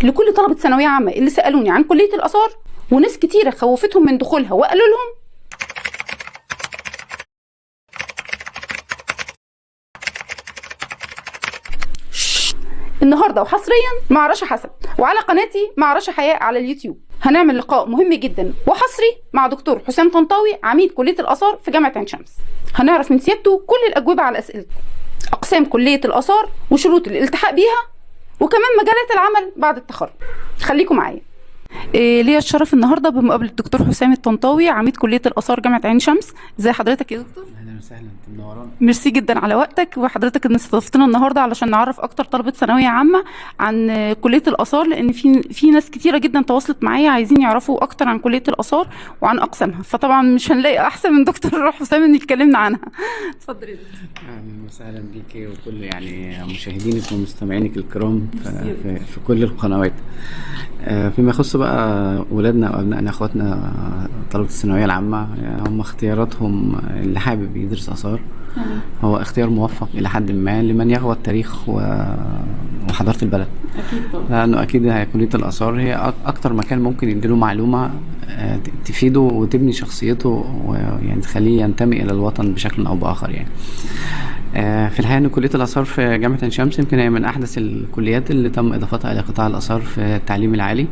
لكل طلبة ثانوية عامة اللي سألوني عن كلية الآثار، وناس كتيرة خوفتهم من دخولها وقالوا لهم النهارده وحصريا مع رشا حسن وعلى قناتي مع رشا حياء على اليوتيوب هنعمل لقاء مهم جدا وحصري مع دكتور حسام طنطاوي عميد كلية الآثار في جامعة عين شمس. هنعرف من سيادته كل الأجوبة على أسئلتكم، أقسام كلية الآثار وشروط الالتحاق بيها، وكمان مجالات العمل بعد التخرج. خليكم معايا. ليا الشرف النهارده بمقابله الدكتور حسام الطنطاوي عميد كليه الاثار جامعه عين شمس. ازي حضرتك يا دكتور؟ اهلا وسهلا، انت منورانا. ميرسي جدا على وقتك وحضرتك ان استضفتنا النهارده علشان نعرف اكتر طلبه ثانويه عامه عن كليه الاثار، لان في ناس كتيره جدا تواصلت معايا عايزين يعرفوا اكتر عن كليه الاثار وعن اقسامها، فطبعا مش هنلاقي احسن من دكتور حسام ان يتكلمنا عنها. اتفضل يا دكتور. اهلا وسهلا بيكي وكل يعني مشاهدينك ومستمعينك الكرام في كل القنوات. فيما يخص بقى ولادنا وابنائنا اخواتنا طلبه الثانويه العامه، هم اختياراتهم اللي حابب يدرس اثار هو اختيار موفق الى حد ما لمن يغوى التاريخ وحضاره البلد. اكيد طبعا، لانه اكيد كليه الاثار هي اكتر مكان ممكن يديله معلومه تفيده وتبني شخصيته ويعني تخليه ينتمي الى الوطن بشكل او باخر يعني. في الحقيقه ان كليه الاثار في جامعه عين شمس يمكن هي من احدث الكليات اللي تم اضافتها الى قطاع الاثار في التعليم العالي،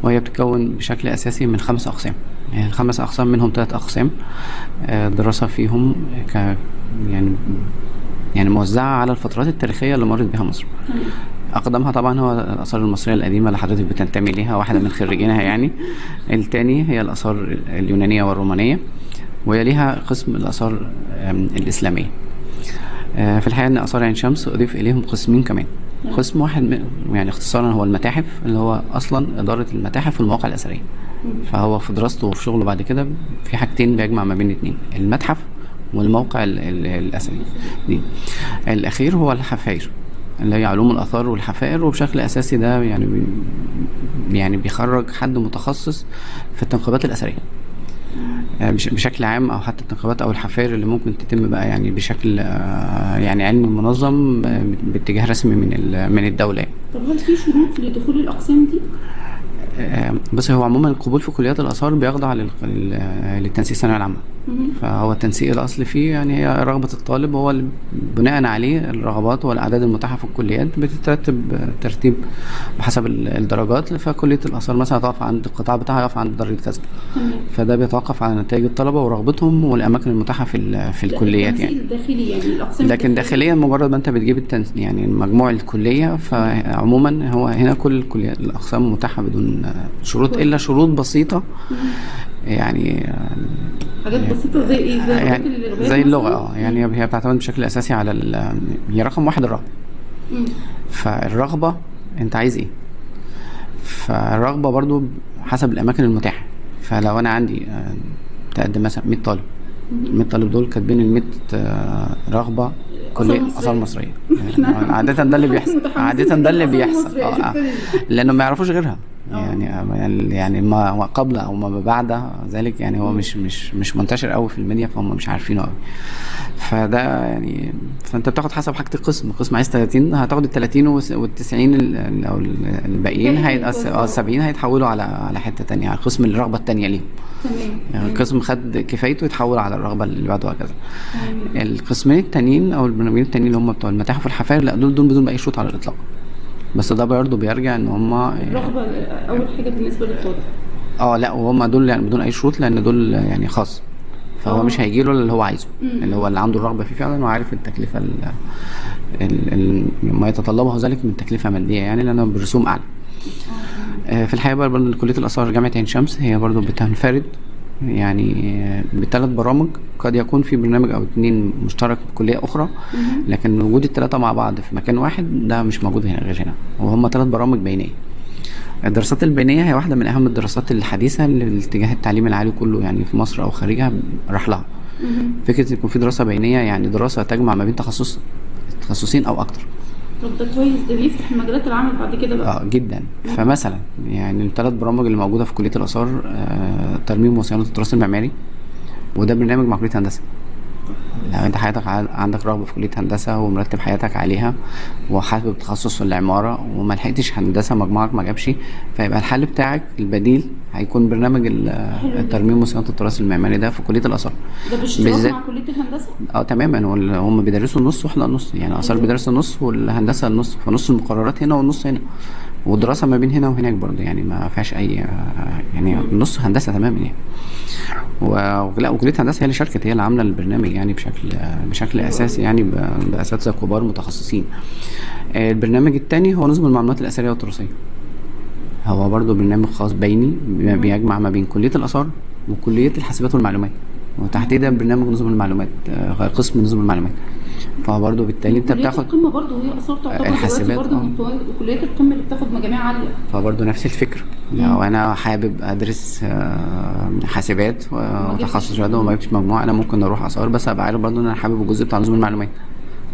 وهي بتتكون بشكل اساسي من 5 اقسام. يعني ال5 اقسام منهم 3 اقسام دراسه فيهم يعني موزعه على الفترات التاريخيه اللي مرت بها مصر. اقدمها طبعا هو الاثار المصريه القديمه اللي حضرتك بتنتمي ليها، واحده من خريجينها يعني. الثاني هي الاثار اليونانيه والرومانيه، ويليها قسم الاثار الاسلاميه. في الحقيقه ان اثار عين شمس اضيف اليهم قسمين كمان. قسم واحد يعني اختصارا هو المتاحف، اللي هو اصلا اداره المتاحف والمواقع الاثريه. فهو في دراسته وفي شغله بعد كده في حاجتين بيجمع ما بين الاثنين، المتحف والموقع الاثري. الاخير هو الحفاير اللي هي علوم الاثار والحفائر، وبشكل اساسي ده يعني بيخرج حد متخصص في التنقيبات الاثريه بشكل عام، او حتى التنقيبات او الحفائر اللي ممكن تتم بقى يعني بشكل يعني علمي منظم باتجاه رسمي من الدوله يعني. طب هل في شروط لدخول الاقسام دي؟ بس هو عموما القبول في كليات الاثار بيخضع للتنسيق الثانويه العامه. فهو التنسيق الاصلي فيه يعني هي رغبه الطالب، هو اللي بناء عليه الرغبات والاعداد المتاحه في الكليات بتترتب ترتيب بحسب الدرجات. فكليه الاثار مثلا هتقف عند القطاع بتاعها يقف عند درجه كذا، فده بيتوقف على نتائج الطلبه ورغبتهم والاماكن المتاحه في الكليات يعني. الداخلي يعني الاقسام لكن داخليا مجرد ما انت بتجيب يعني مجموع الكليه، فعموما هو هنا كل الكليات الاقسام متاحه بدون شروط الا شروط بسيطه يعني. حاجات بسيطه زي ايه؟ زي اللغه يعني هي بتعتمد بشكل اساسي على هي رقم 1 الرغبه. فالرغبه انت عايز ايه؟ فالرغبه برضو حسب الاماكن المتاحه. فلو انا عندي تقدم مثلا 100 طالب، ال 100 طالب دول كاتبين ال 100 رغبه كليه اثار مصريه. عاده ده اللي بيحصل لانه ما يعرفوش غيرها يعني ما قبل او ما بعد ذلك يعني هو مش منتشر قوي في الميديا، فهم مش عارفينه قوي. فده يعني فانت بتاخد حسب حاجه القسم عايز 30 هتاخد ال 30 وال90 او الباقيين 70 هيتحولوا على حته ثانيه، على قسم الرغبه الثانيه ليهم. يعني القسم خد كفايته يتحول على الرغبه اللي بعده وهكذا. القسمين التانيين او البرنامجين التانيين اللي هم بتوع المتاحف والحفائر لا دول بدون اي شروط على الاطلاق. بس ده برضه بيرجع ان هم الرغبه اول حاجه بالنسبه للطالب. لا وهم دول يعني بدون اي شروط لان دول يعني خاص، فهو مش هيجي له اللي هو عايزه، اللي هو اللي عنده الرغبه فيه فعلا وعارف التكلفه ما يتطلبه ذلك من تكلفه ماديه يعني لانه برسوم اعلى. في الحقيقه برضه كليه الاثار جامعه عين شمس هي برضه بتنفرد يعني ب3 برامج، قد يكون في برنامج او 2 مشترك بكليه اخرى، لكن وجود ال3 مع بعض في مكان واحد ده مش موجود هنا غير هنا، وهم 3 برامج بينيه. الدراسات البينيه هي واحده من اهم الدراسات الحديثه اللي الاتجاه التعليم العالي كله يعني في مصر او خارجها راح لها. فكره يكون في دراسه بينيه يعني دراسه تجمع ما بين تخصصين او اكتر. طب ده كويس، ده بيفتح مجالات العمل بعد كده بقى. جدا. فمثلا يعني ال3 برامج اللي موجوده في كليه الاثار ترميم وصيانه التراث المعماري، وده برنامج مع كليه هندسه. لو انت حياتك عندك رغبه في كليه هندسه ومرتب حياتك عليها وحابب تخصص في العماره وما لحقتش هندسه مجموعك ما جابش، فيبقى الحل بتاعك البديل هيكون برنامج الترميم وصيانه التراث المعماري ده في كليه الاثار. ده بالاشتراك مع كليه الهندسه؟ تماما. هم بيدرسوا النص واحنا النص، يعني اثار بيدرسوا النص والهندسه النص، فنص المقررات هنا والنص هنا، والدراسه ما بين هنا وهناك برضه، يعني ما فيهاش اي يعني النص هندسه تماما يعني. ولا وكليه هندسه هي اللي شاركت، هي اللي عامله البرنامج يعني بشكل اساسي يعني باساتذه كبار متخصصين. البرنامج الثاني هو نظم المعلومات الاثريه والتراثيه. هو برضه برنامج خاص بيني بيجمع ما بين كليه الاثار وكليه الحاسبات والمعلومات، وتحديدا برنامج نظم المعلومات، قسم نظم المعلومات. فبرضه بالتالي انت بتاخد القمه برضه، هي اثار تعتبر الحاسبات برضه من كليات القمه اللي بتاخد مجاميع عاليه، فبرضه نفس الفكره. لو انا حابب ادرس حاسبات وتخصص رياضه وما جبتش مجموعه، انا ممكن اروح اثار، بس ابقى عارف برضه ان انا حابب الجزء بتاع نظم المعلومات.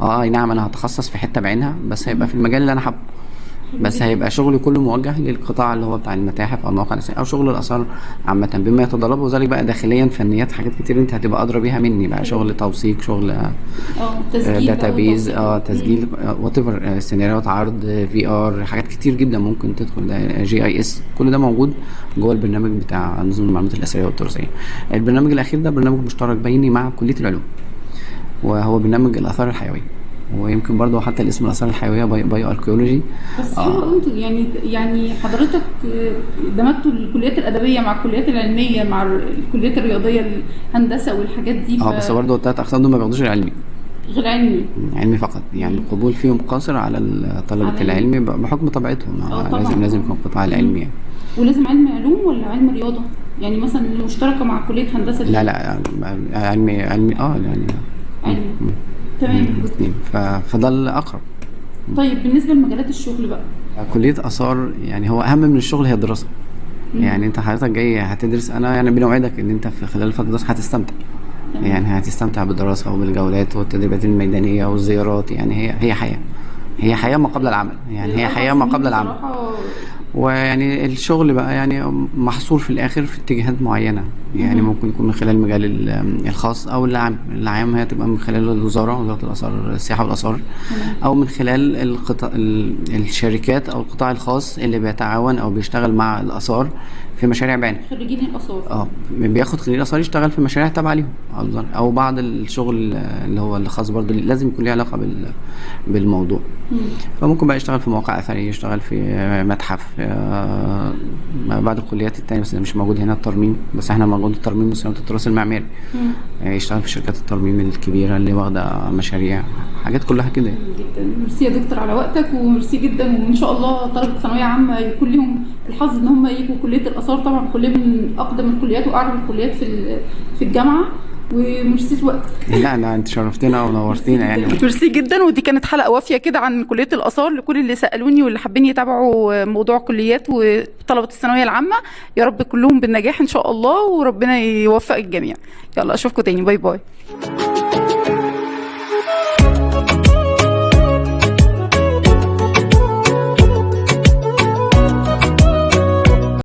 اي نعم انا هتخصص في حته بعينها، بس هيبقى في المجال اللي انا حابه، بس هيبقى شغلي كله موجه للقطاع اللي هو بتاع المتاحف او المواقع الأثرية او شغل الاثار عامه بما يتطلبه ذلك بقى داخليا، فنيات حاجات كتير انت هتبقى ادرى بيها مني بقى، شغل توثيق، شغل داتابيز، تسجيل وات ايفر، سيناريوهات عرض في ار، حاجات كتير جدا ممكن تدخل ده، جي اي اس، كل ده موجود جوه البرنامج بتاع نظم المعلومات الاثريه والتراثيه. البرنامج الاخير ده برنامج مشترك بيني مع كليه العلوم، وهو برنامج الاثار الحيويه، ويمكن برضه حتى الاسم الاثار الحيويه بايو اركيولوجي. بس حلو انتوا يعني حضرتك دمجتوا الكليات الادبيه مع الكليات العلميه مع الكليات الرياضيه، الهندسه والحاجات دي. بس برضه الثلاث اقسام دول ما بياخدوش العلمي، غير علمي، علمي فقط، يعني القبول فيهم قاصر على طلبه العلمي بحكم طبيعتهم. لازم يكون قطاع العلمي يعني. ولازم علم علوم ولا علم رياضه؟ يعني مثلا اللي مشتركه مع كليه هندسه دي؟ لا علمي يعني علمي. تمام. فده الاقرب. طيب بالنسبه لمجالات الشغل بقى، كليه اثار يعني هو اهم من الشغل هي الدراسه. يعني انت حضرتك جاي هتدرس، انا يعني بنوعدك ان انت في خلال فتره الدراسه هتستمتع. يعني هتستمتع بالدراسه وبالجولات والتدريبات الميدانيه والزيارات، يعني هي حياه ما قبل العمل، يعني هي حياه ما قبل العمل. ويعني الشغل بقى يعني محصور في الاخر في اتجاهات معينه، يعني ممكن يكون من خلال المجال الخاص او العام هي تبقى من خلال وزاره الاثار، السياحه والاثار، او من خلال الشركات او القطاع الخاص اللي بيتعاون او بيشتغل مع الاثار في مشاريع بعينه. خريجين الاثار بياخد خريج الاثار يشتغل في مشاريع تابعه ليهم او بعض الشغل اللي هو الخاص برضه لازم يكون له علاقه بالموضوع. فممكن بقى يشتغل في مواقع اثريه، يشتغل في متحف، بعض الكليات التانية بس مش موجود هنا الترميم، بس احنا موجود الترميم وصيانه التراث المعماري. يشتغل في شركات الترميم الكبيره اللي واخده مشاريع، حاجات كلها كده. جدا. ميرسي يا دكتور على وقتك، وميرسي جدا، وان شاء الله طلبه ثانويه عامه يكون لهم الحظ ان هم يجوا كليه الاثار، طبعا كليه من اقدم الكليات واعلى الكليات في الجامعه. وميرسي لوقتك. لا انت شرفتنا ونورتينا يعني. ميرسي جدا. ودي كانت حلقه وافيه كده عن كليه الاثار لكل اللي سالوني واللي حابين يتابعوا موضوع كليات وطلبه الثانويه العامه. يا رب كلهم بالنجاح ان شاء الله، وربنا يوفق الجميع. يلا اشوفكم تاني، باي باي.